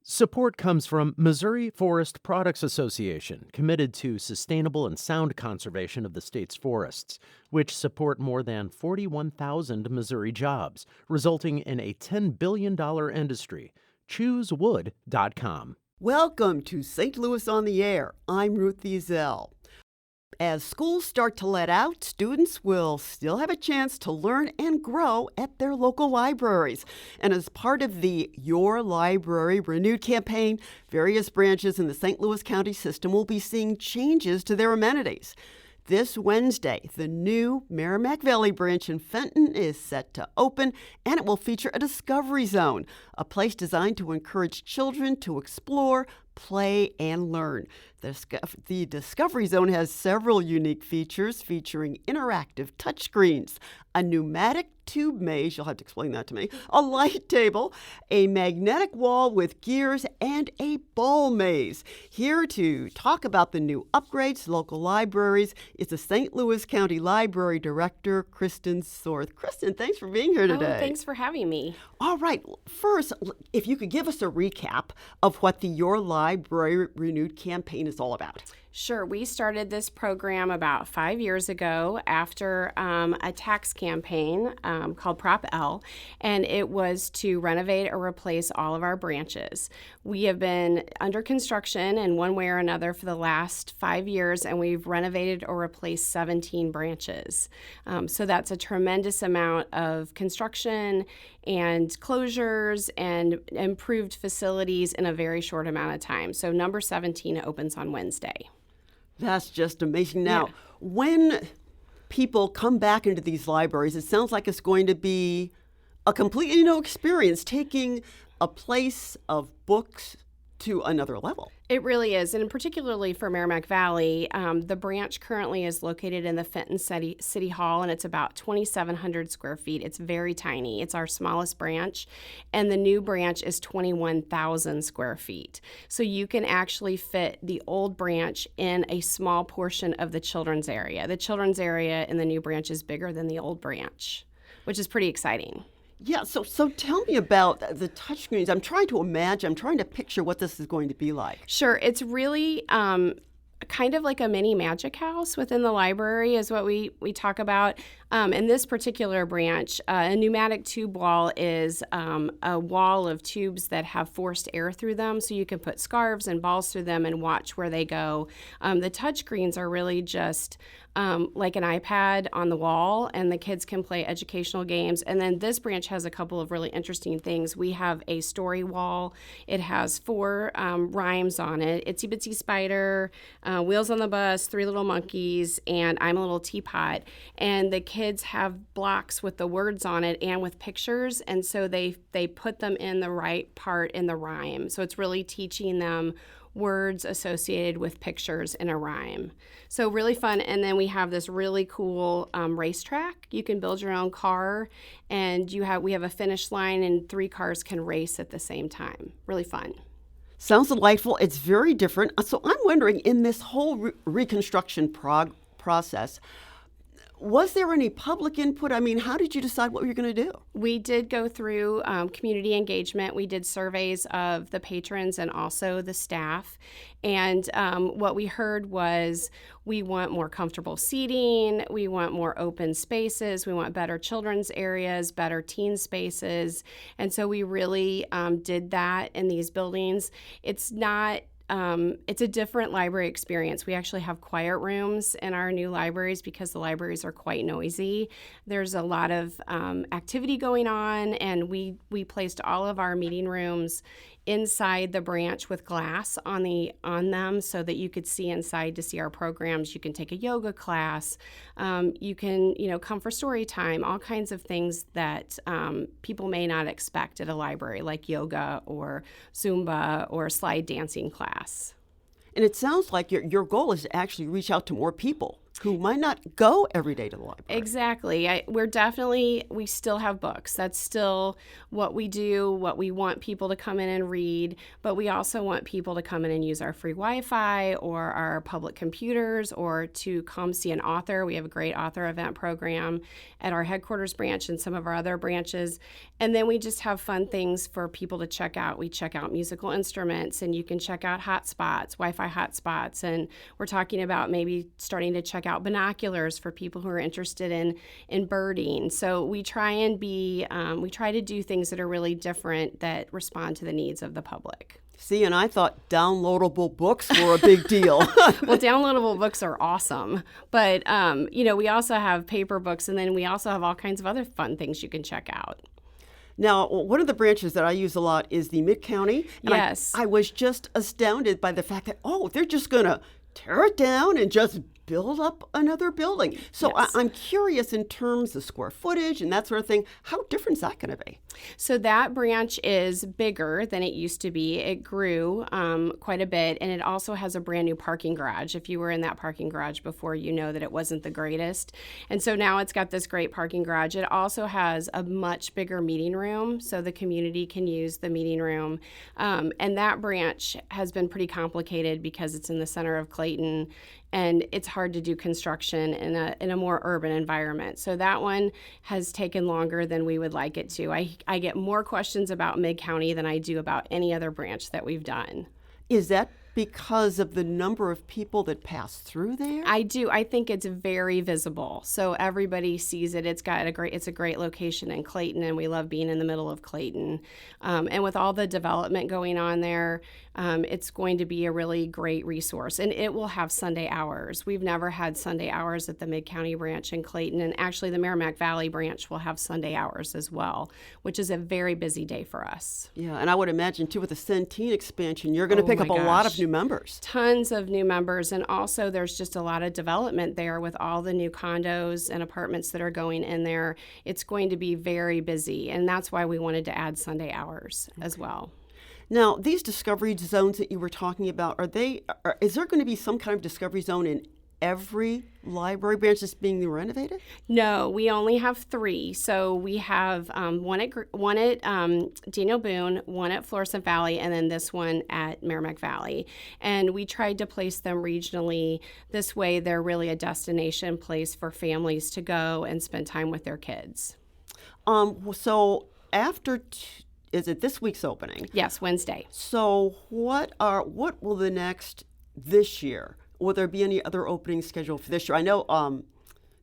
Support comes from Missouri Forest Products Association, committed to sustainable and sound conservation of the state's forests, which support more than 41,000 Missouri jobs, resulting in a $10 billion industry. ChooseWood.com. Welcome to St. Louis on the Air. I'm Ruth Ezell. As schools start to let out, students will still have a chance to learn and grow at their local libraries. And as part of the Your Library Renewed campaign, various branches in the St. Louis County system will be seeing changes to their amenities. This Wednesday, the new Merrimack Valley branch in Fenton is set to open, and it will feature a Discovery Zone, a place designed to encourage children to explore, play, and learn. The Discovery Zone has several unique features, featuring interactive touchscreens, a pneumatic tube maze, you'll have to explain that to me, a light table, a magnetic wall with gears, and a ball maze. Here to talk about the new upgrades to local libraries is the St. Louis County Library Director, Kristen Sorth. Kristen, thanks for being here today. Oh, thanks for having me. All right. First, if you could give us a recap of what the Your Library Renewed campaign is all about. Sure. We started this program about 5 years ago after a tax campaign called Prop L, and it was to renovate or replace all of our branches. We have been under construction in one way or another for the last 5 years, and we've renovated or replaced 17 branches. So that's a tremendous amount of construction and closures and improved facilities in a very short amount of time. So number 17 opens on Wednesday. That's just amazing. Now, when people come back into these libraries, it sounds like it's going to be a completely new experience, taking a place of books to another level. It really is, and particularly for Merrimack Valley, the branch currently is located in the Fenton City Hall, and it's about 2,700 square feet. It's very tiny. It's our smallest branch, and the new branch is 21,000 square feet. So you can actually fit the old branch in a small portion of the children's area. The children's area in the new branch is bigger than the old branch, which is pretty exciting. Yeah, so tell me about the touchscreens. I'm trying to picture what this is going to be like. Sure. It's really kind of like a mini magic house within the library is what we talk about. In this particular branch, a pneumatic tube wall is a wall of tubes that have forced air through them, so you can put scarves and balls through them and watch where they go. The touchscreens are really just like an iPad on the wall, and the kids can play educational games. And then this branch has a couple of really interesting things. We have a story wall. It has 4 rhymes on it: Itsy Bitsy Spider, Wheels on the Bus, 3 Little Monkeys, and I'm a Little Teapot. And the kids have blocks with the words on it and with pictures, and so they put them in the right part in the rhyme. So it's really teaching them words associated with pictures in a rhyme. So really fun. And then we have this really cool racetrack. You can build your own car, and we have a finish line, and 3 cars can race at the same time. Really fun. Sounds delightful. It's very different. So I'm wondering, in this whole reconstruction process, was there any public input? I mean, how did you decide what you were going to do? We did go through community engagement. We did surveys of the patrons and also the staff. And what we heard was we want more comfortable seating. We want more open spaces. We want better children's areas, better teen spaces. And so we really did that in these buildings. It's a different library experience. We actually have quiet rooms in our new libraries because the libraries are quite noisy. There's a lot of activity going on, and we placed all of our meeting rooms inside the branch with glass on them so that you could see inside to see our programs. You can take a yoga class. You can come for story time, all kinds of things that people may not expect at a library, like yoga or Zumba or slide dancing class. And it sounds like your goal is to actually reach out to more people who might not go every day to the library. Exactly. We still have books. That's still what we do, what we want people to come in and read, but we also want people to come in and use our free Wi-Fi or our public computers or to come see an author. We have a great author event program at our headquarters branch and some of our other branches. And then we just have fun things for people to check out. We check out musical instruments, and you can check out hotspots, Wi-Fi hotspots, and we're talking about maybe starting to check out binoculars for people who are interested in birding. So we try to do things that are really different that respond to the needs of the public. See, and I thought downloadable books were a big deal. Well, downloadable books are awesome, but we also have paper books, and then we also have all kinds of other fun things you can check out. Now, one of the branches that I use a lot is the Mid-County. And Yes. I was just astounded by the fact that, they're just going to tear it down and just build up another building. So Yes. I'm curious in terms of square footage and that sort of thing, how different is that going to be? So that branch is bigger than it used to be. It grew quite a bit, and it also has a brand new parking garage. If you were in that parking garage before, you know that it wasn't the greatest. And so now it's got this great parking garage. It also has a much bigger meeting room, so the community can use the meeting room. And that branch has been pretty complicated because it's in the center of Clayton, and it's hard to do construction in a more urban environment. So that one has taken longer than we would like it to. I get more questions about Mid-County than I do about any other branch that we've done. Is that because of the number of people that pass through there? I do. I think it's very visible, so everybody sees it. It's a great location in Clayton, and we love being in the middle of Clayton. And with all the development going on there, it's going to be a really great resource, and it will have Sunday hours. We've never had Sunday hours at the Mid-County branch in Clayton, and actually the Merrimack Valley branch will have Sunday hours as well, which is a very busy day for us. Yeah, and I would imagine, too, with the Centene expansion, you're going to pick up a lot of new members. Tons of new members, and also there's just a lot of development there with all the new condos and apartments that are going in there. It's going to be very busy, and that's why we wanted to add Sunday hours as well. Now, these discovery zones that you were talking about, is there going to be some kind of discovery zone in every library branch that's being renovated? No, we only have 3. So we have one at Daniel Boone, one at Florissant Valley, and then this one at Merrimack Valley. And we tried to place them regionally. This way, they're really a destination place for families to go and spend time with their kids. So after... Is it this week's opening? Yes, Wednesday. So what will this year? Will there be any other openings scheduled for this year? I know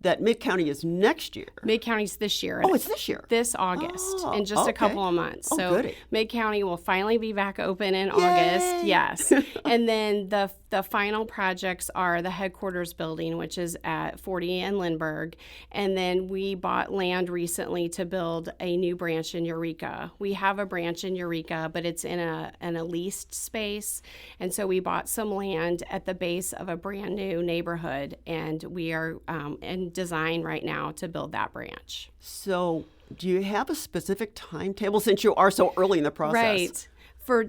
that Mid-County is next year. Mid-County's this year. Oh, it's this year. This August, in just a couple of months. Oh, so goody. Mid-County will finally be back open in Yay! August. Yes. And then the final projects are the headquarters building, which is at 40 and Lindbergh. And then we bought land recently to build a new branch in Eureka. We have a branch in Eureka, but it's in a leased space. And so we bought some land at the base of a brand new neighborhood, and we are in design right now to build that branch. So do you have a specific timetable since you are so early in the process? Right.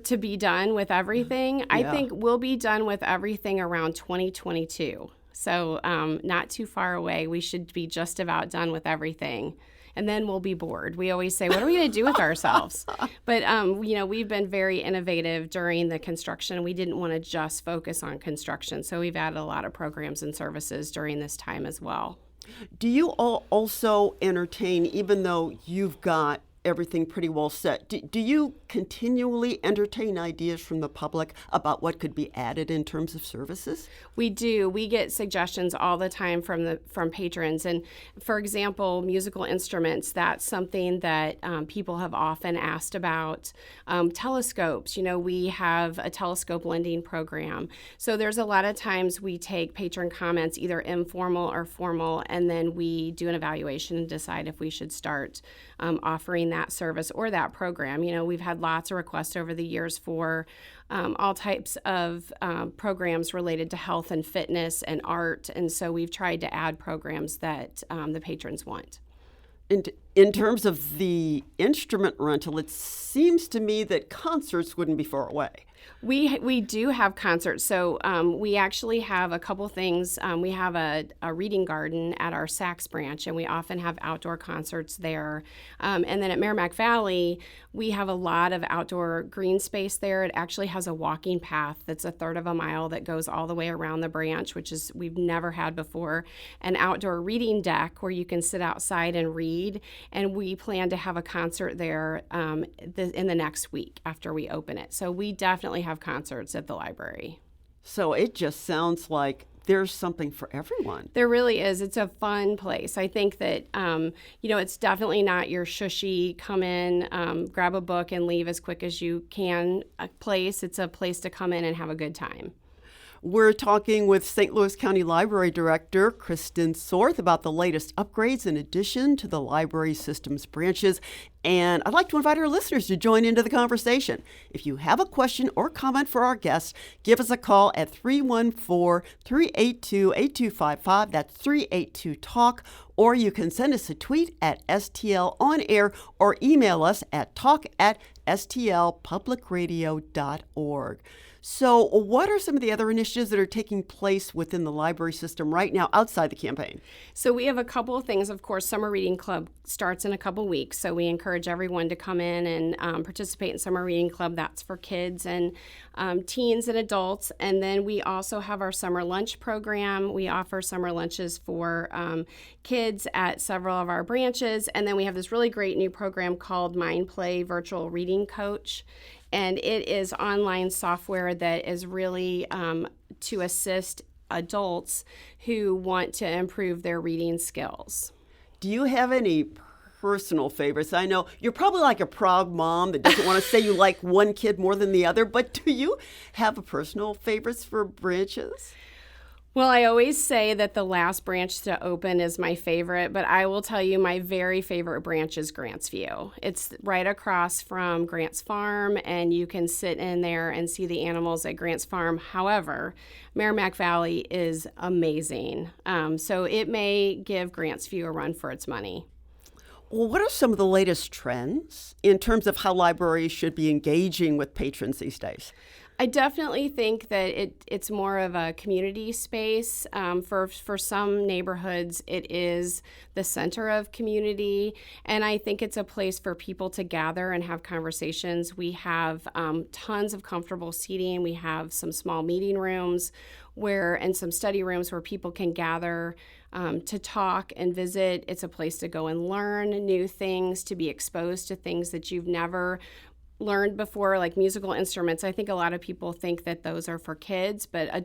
To be done with everything. I Yeah. think we'll be done with everything around 2022. So not too far away. We should be just about done with everything. And then we'll be bored. We always say, what are we going to do with ourselves? But, we've been very innovative during the construction. We didn't want to just focus on construction. So we've added a lot of programs and services during this time as well. Do you all also entertain, even though you've got everything pretty well set, do you continually entertain ideas from the public about what could be added in terms of services? We do. We get suggestions all the time from patrons. And for example, musical instruments, that's something that people have often asked about. Telescopes, we have a telescope lending program. So there's a lot of times we take patron comments, either informal or formal, and then we do an evaluation and decide if we should start offering that service or that program. We've had lots of requests over the years for all types of programs related to health and fitness and art, and so we've tried to add programs that the patrons want. And In terms of the instrument rental, it seems to me that concerts wouldn't be far away. We do have concerts. So we actually have a couple things. We have a reading garden at our Sax branch, and we often have outdoor concerts there. And then at Merrimack Valley, we have a lot of outdoor green space there. It actually has a walking path that's a third of a mile that goes all the way around the branch, which is we've never had before. An outdoor reading deck where you can sit outside and read. And we plan to have a concert there in the next week after we open it. So we definitely have concerts at the library. So it just sounds like there's something for everyone. There really is. It's a fun place. I think that, it's definitely not your shushy, come in, grab a book and leave as quick as you can place. It's a place to come in and have a good time. We're talking with St. Louis County Library Director Kristen Sorth about the latest upgrades in addition to the library system's branches. And I'd like to invite our listeners to join into the conversation. If you have a question or comment for our guests, give us a call at 314-382-8255. That's 382-TALK. Or you can send us a tweet at STL On Air or email us at talk@stlpublicradio.org. So what are some of the other initiatives that are taking place within the library system right now outside the campaign? So we have a couple of things. Of course, Summer Reading Club starts in a couple weeks. So we encourage everyone to come in and participate in Summer Reading Club. That's for kids and teens and adults. And then we also have our summer lunch program. We offer summer lunches for kids at several of our branches. And then we have this really great new program called Mind Play Virtual Reading Coach. And it is online software that is really to assist adults who want to improve their reading skills. Do you have any personal favorites? I know you're probably like a proud mom that doesn't want to say you like one kid more than the other, but do you have a personal favorites for branches? Well, I always say that the last branch to open is my favorite, but I will tell you my very favorite branch is Grants View. It's right across from Grants Farm, and you can sit in there and see the animals at Grants Farm. However, Merrimack Valley is amazing, so it may give Grants View a run for its money. Well, what are some of the latest trends in terms of how libraries should be engaging with patrons these days? I definitely think that it's more of a community space. For some neighborhoods, it is the center of community, and I think it's a place for people to gather and have conversations. We have tons of comfortable seating. We have some small meeting rooms and some study rooms where people can gather to talk and visit. It's a place to go and learn new things, to be exposed to things that you've never learned before, like musical instruments. I think a lot of people think that those are for kids, but a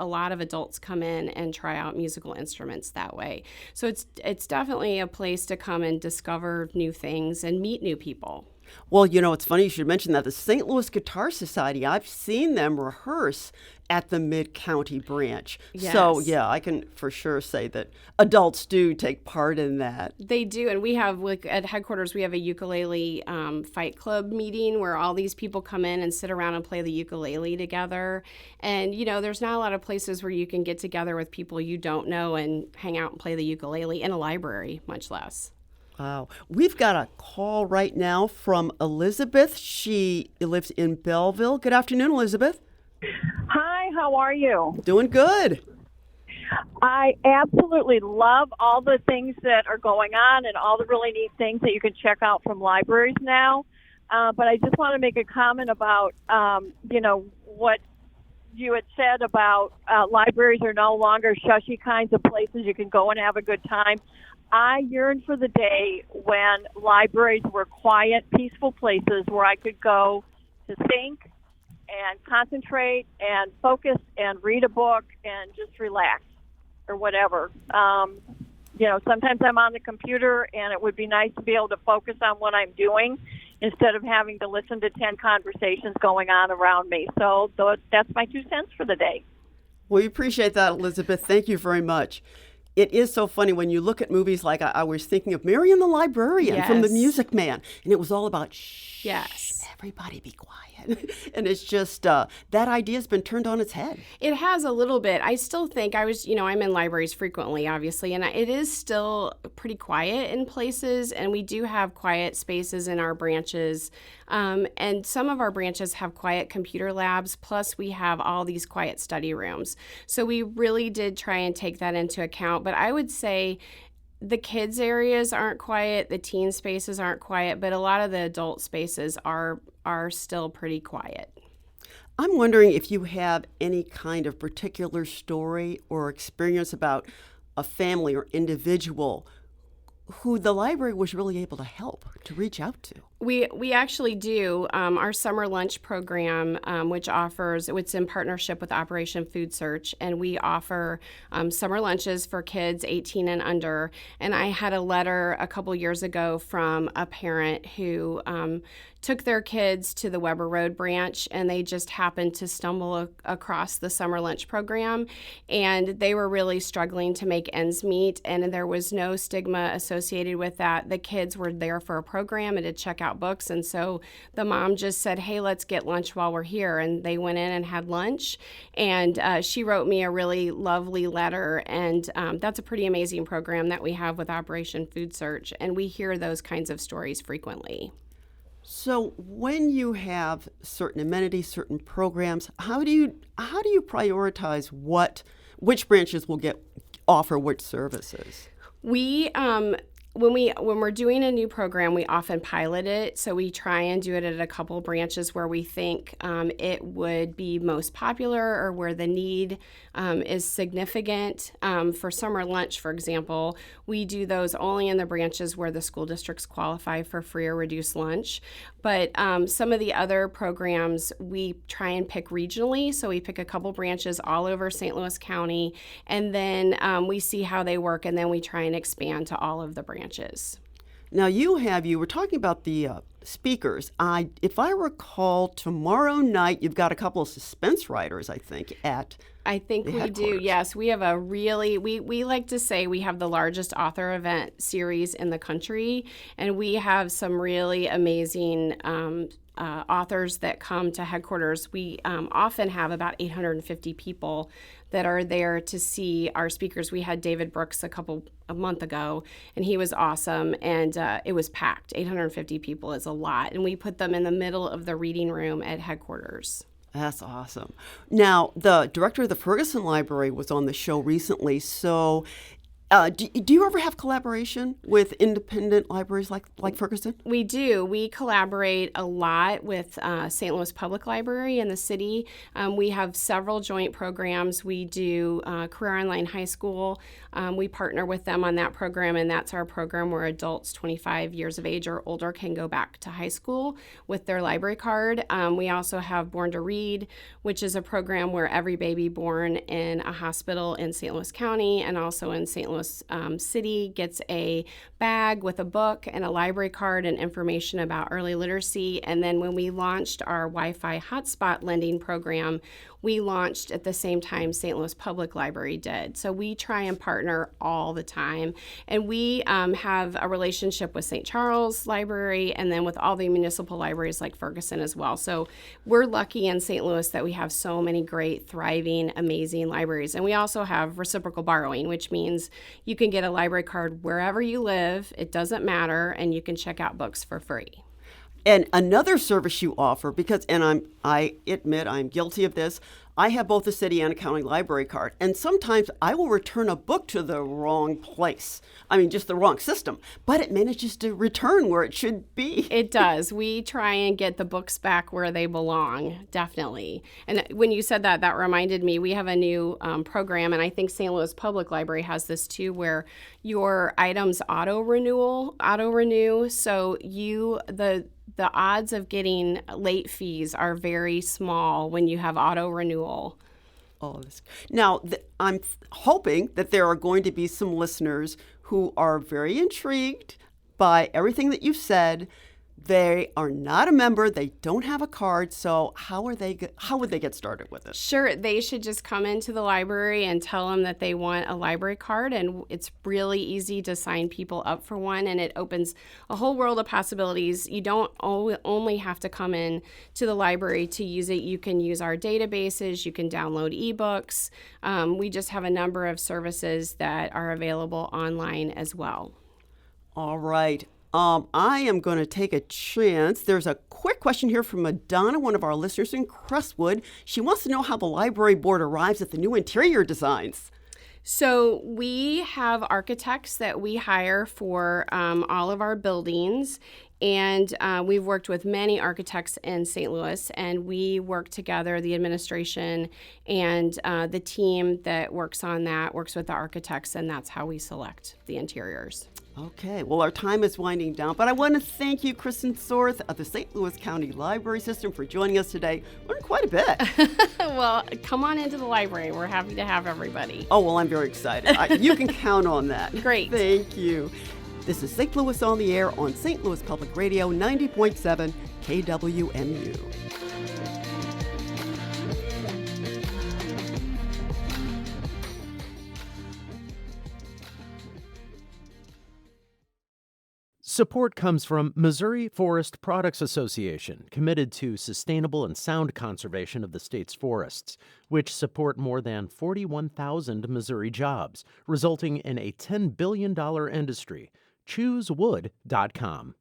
lot of adults come in and try out musical instruments that way. So it's definitely a place to come and discover new things and meet new people. Well, it's funny you should mention that. The St. Louis Guitar Society, I've seen them rehearse at the Mid-County branch. Yes. So, yeah, I can for sure say that adults do take part in that. They do, and we have, at headquarters, we have a ukulele fight club meeting where all these people come in and sit around and play the ukulele together. And, there's not a lot of places where you can get together with people you don't know and hang out and play the ukulele in a library, much less. Wow. We've got a call right now from Elizabeth. She lives in Belleville. Good afternoon, Elizabeth. Hi, how are you? Doing good. I absolutely love all the things that are going on and all the really neat things that you can check out from libraries now. But I just want to make a comment about, what you had said about libraries are no longer shushy kinds of places you can go and have a good time. I yearn for the day when libraries were quiet, peaceful places where I could go to think and concentrate and focus and read a book and just relax or whatever. Sometimes I'm on the computer and it would be nice to be able to focus on what I'm doing instead of having to listen to 10 conversations going on around me. So that's my 2 cents for the day. We appreciate that, Elizabeth. Thank you very much. It is so funny when you look at movies like I was thinking of Marion the Librarian from The Yes. Music Man, and it was all about shh. Yes. everybody be quiet. And it's just that idea has been turned on its head. It has a little bit. I still think I'm in libraries frequently, obviously, and it is still pretty quiet in places, and we do have quiet spaces in our branches. And some of our branches have quiet computer labs, plus we have all these quiet study rooms. So we really did try and take that into account. But I would say the kids areas aren't quiet, the teen spaces aren't quiet, but a lot of the adult spaces are still pretty quiet. I'm wondering if you have any kind of particular story or experience about a family or individual who the library was really able to help, to reach out to. We actually do. Our summer lunch program, which it's in partnership with Operation Food Search, and we offer summer lunches for kids 18 and under. And I had a letter a couple years ago from a parent who took their kids to the Weber Road branch, and they just happened to stumble across the summer lunch program, and they were really struggling to make ends meet, and there was no stigma associated with that. The kids were there for a program and to check out books, and so the mom just said, hey, let's get lunch while we're here, and they went in and had lunch, and she wrote me a really lovely letter, and that's a pretty amazing program that we have with Operation Food Search, and we hear those kinds of stories frequently. So when you have certain amenities, certain programs, how do you prioritize which branches will offer which services? We when we're doing a new program, we often pilot it. So we try and do it at a couple branches where we think it would be most popular or where the need is significant. For summer lunch, for example, we do those only in the branches where the school districts qualify for free or reduced lunch. But some of the other programs we try and pick regionally. So we pick a couple branches all over St. Louis County, and then we see how they work, and then we try and expand to all of the branches. Now you were talking about the speakers. If I recall, tomorrow night you've got a couple of suspense writers, I think, I think we do. Yes, we have we like to say we have the largest author event series in the country, and we have some really amazing authors that come to headquarters. We often have about 850 people that are there to see our speakers. We had David Brooks a month ago, and he was awesome, and it was packed. 850 people is a lot, and we put them in the middle of the reading room at headquarters. That's awesome. Now, the director of the Ferguson Library was on the show recently, so do you ever have collaboration with independent libraries like Ferguson? We do. We collaborate a lot with St. Louis Public Library in the city. We have several joint programs. We do Career Online High School. We partner with them on that program, and that's our program where adults 25 years of age or older can go back to high school with their library card. We also have Born to Read, which is a program where every baby born in a hospital in St. Louis County and also in St. Louis City gets a bag with a book and a library card and information about early literacy. And then when we launched our Wi-Fi hotspot lending program, we launched at the same time St. Louis Public Library did. So we try and partner all the time. And we have a relationship with St. Charles Library and then with all the municipal libraries like Ferguson as well. So we're lucky in St. Louis that we have so many great, thriving, amazing libraries. And we also have reciprocal borrowing, which means you can get a library card wherever you live. It doesn't matter, and you can check out books for free. And another service you offer, I admit I'm guilty of this, I have both a city and a county library card, and sometimes I will return a book to the wrong place. I mean, just the wrong system, but it manages to return where it should be. It does. We try and get the books back where they belong, definitely. And when you said that, that reminded me, we have a new program, and I think St. Louis Public Library has this too, where your items auto-renew, so the odds of getting late fees are very small when you have auto renewal. Now, I'm hoping that there are going to be some listeners who are very intrigued by everything that you've said, They are not a member. They don't have a card. So how would they get started with it? Sure, they should just come into the library and tell them that they want a library card, and it's really easy to sign people up for one, and it opens a whole world of possibilities. You don't only have to come in to the library to use it. You can use our databases. You can download ebooks. We just have a number of services that are available online as well. All right. I am going to take a chance. There's a quick question here from Madonna, one of our listeners in Crestwood. She wants to know how the library board arrives at the new interior designs. So we have architects that we hire for all of our buildings, and we've worked with many architects in St. Louis, and we work together, the administration and the team that works on that works with the architects, and that's how we select the interiors. Okay, well, our time is winding down, but I want to thank you, Kristen Sorth of the St. Louis County Library System, for joining us today. Learned quite a bit. Well, come on into the library. We're happy to have everybody. Oh, well, I'm very excited. You can count on that. Great. Thank you. This is St. Louis on the Air on St. Louis Public Radio 90.7 KWMU. Support comes from Missouri Forest Products Association, committed to sustainable and sound conservation of the state's forests, which support more than 41,000 Missouri jobs, resulting in a $10 billion industry. ChooseWood.com.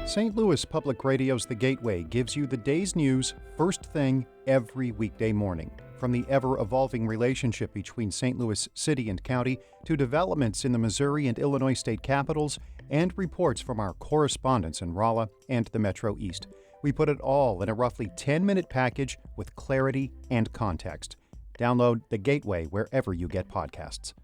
St. Louis Public Radio's The Gateway gives you the day's news first thing every weekday morning. From the ever-evolving relationship between St. Louis City and County to developments in the Missouri and Illinois state capitals and reports from our correspondents in Rolla and the Metro East. We put it all in a roughly 10-minute package with clarity and context. Download The Gateway wherever you get podcasts.